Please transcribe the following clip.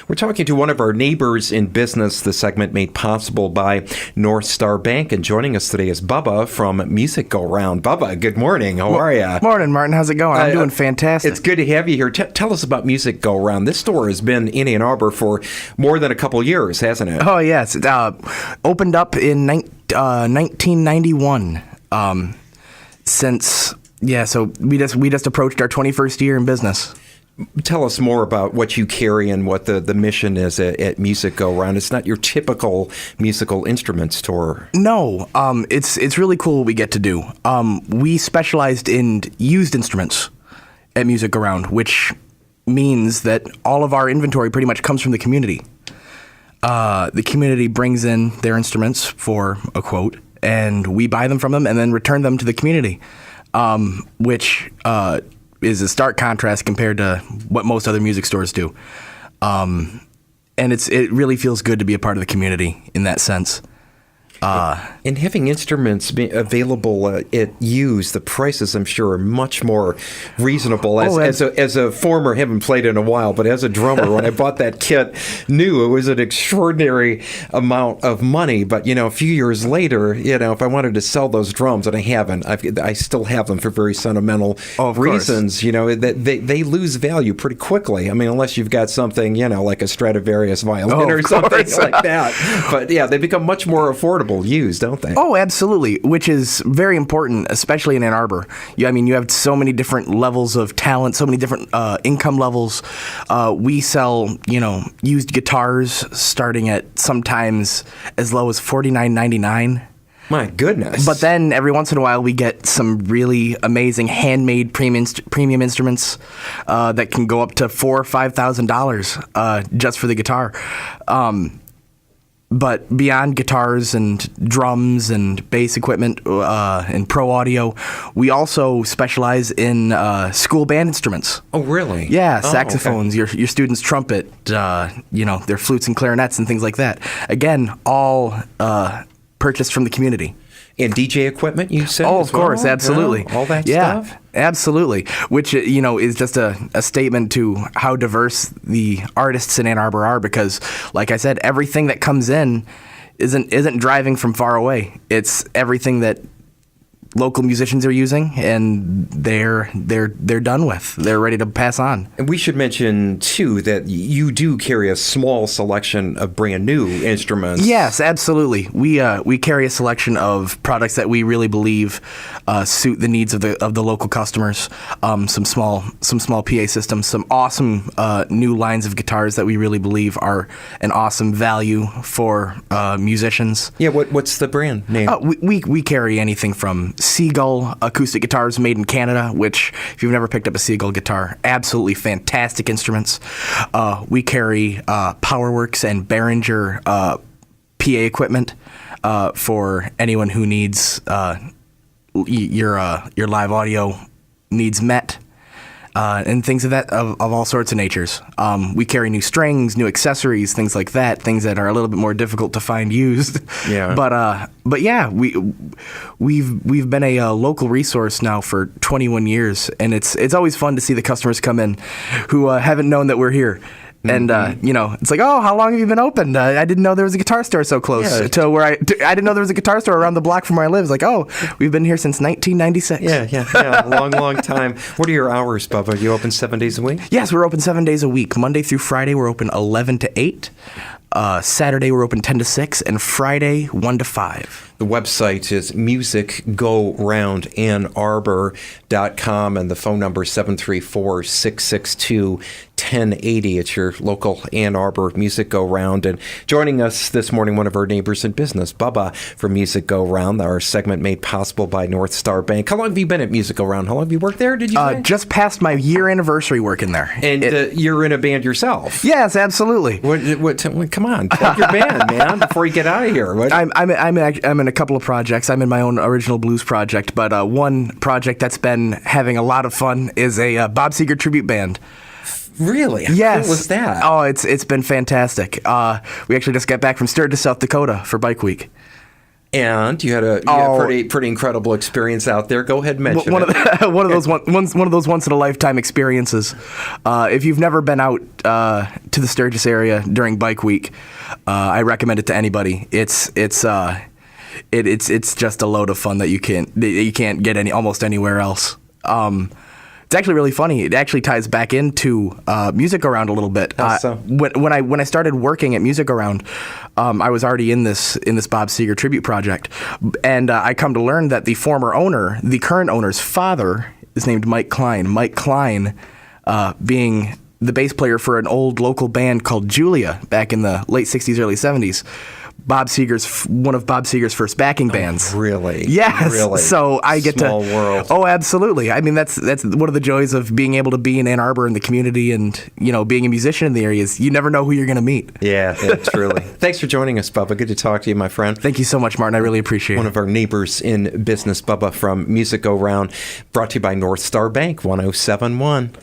We're talking to one of our neighbors in business, the segment made possible by Northstar Bank. And joining us today is Bubba from Music Go Round. Bubba, good morning. How are you? Morning, Martin. How's it going? I'm doing fantastic. It's good to have you here. Tell us about Music Go Round. This store has been in Ann Arbor for more than a couple years, hasn't it? Oh, yes. It opened up in 1991. So we just approached our 21st year in business. Tell us more about what you carry and what the mission is at Music Go Round. It's not your typical musical instrument store. No, it's really cool what we get to do. We specialized in used instruments at Music Go Round, which means that all of our inventory pretty much comes from the community. The community brings in their instruments for a quote, and we buy them from them and then return them to the community, which is a stark contrast compared to what most other music stores do. And it really feels good to be a part of the community in that sense. And having instruments available at used, the prices, I'm sure, are much more reasonable. As a former, haven't played in a while, but as a drummer, when I bought that kit, knew it was an extraordinary amount of money. But, a few years later, if I wanted to sell those drums, and I haven't, I still have them for very sentimental reasons, that they lose value pretty quickly. I mean, unless you've got something, like a Stradivarius violin or something like that. But, yeah, they become much more affordable used, don't they? Oh, absolutely, which is very important, especially in Ann Arbor. You have so many different levels of talent, so many different income levels. We sell, used guitars starting at sometimes as low as $49.99. My goodness. But then every once in a while we get some really amazing handmade premium instruments that can go up to $4,000 or $5,000 just for the guitar. But beyond guitars and drums and bass equipment and pro audio, we also specialize in school band instruments. Oh, really? Yeah, saxophones, okay. your students' trumpet, their flutes and clarinets and things like that. Again, all purchased from the community. And DJ equipment, you said? Oh, of course, absolutely. Yeah, all that stuff? Absolutely. Which, is just a statement to how diverse the artists in Ann Arbor are because, like I said, everything that comes in isn't driving from far away. It's everything that local musicians are using, and they're done with. They're ready to pass on. And we should mention, too, that you do carry a small selection of brand new instruments. Yes, absolutely. We carry a selection of products that we really believe suit the needs of the local customers. Some small PA systems, some awesome new lines of guitars that we really believe are an awesome value for musicians. Yeah, what's the brand name? We carry anything from Seagull acoustic guitars made in Canada, which, if you've never picked up a Seagull guitar, absolutely fantastic instruments. We carry Powerworks and Behringer PA equipment for anyone who needs your live audio needs met. And things of all sorts of natures. We carry new strings, new accessories, things like that. Things that are a little bit more difficult to find used. Yeah. But yeah, we've been a local resource now for 21 years, and it's always fun to see the customers come in who haven't known that we're here. And, it's like, oh, how long have you been open? I didn't know there was a guitar store so close to where I didn't know there was a guitar store around the block from where I live. It's like, oh, we've been here since 1996. Yeah, long time. What are your hours, Bubba? You open 7 days a week? Yes, we're open 7 days a week. Monday through Friday, we're open 11 to 8. Saturday, we're open 10 to 6, and Friday, 1 to 5. The website is musicgoroundannarbor.com, and the phone number is 734-662-1080. It's your local Ann Arbor Music Go Round. And joining us this morning, one of our neighbors in business, Bubba from Music Go Round, our segment made possible by Northstar Bank. How long have you been at Music Go Round? How long have you worked there, did you say? Just past my year anniversary working there. And you're in a band yourself? Yes, absolutely. Come on, plug your band, man, before you get out of here. I'm in a couple of projects. I'm in my own original blues project, but one project that's been having a lot of fun is a Bob Seger tribute band. Really? Yes. What was that? Oh, it's been fantastic. We actually just got back from Sturgis, South Dakota for Bike Week. And you had a pretty incredible experience out there. Go ahead and mention one it. One of those once in a lifetime experiences. If you've never been out to the Sturgis area during Bike Week, I recommend it to anybody. It's just a load of fun that you can't get almost anywhere else. It's actually really funny. It actually ties back into Music Around a little bit. So? When I started working at Music Around, I was already in this Bob Seger tribute project, and I come to learn that the current owner's father is named Mike Klein. Mike Klein, being the bass player for an old local band called Julia back in the late '60s, early '70s. One of Bob Seger's first backing bands. Really? Yes. Really? So I get Small world. Oh, absolutely. I mean, that's one of the joys of being able to be in Ann Arbor in the community, and being a musician in the area is you never know who you're going to meet. Yeah, truly. Thanks for joining us, Bubba. Good to talk to you, my friend. Thank you so much, Martin. I really appreciate it. One of our neighbors in business, Bubba from Music Around, brought to you by Northstar Bank 1071.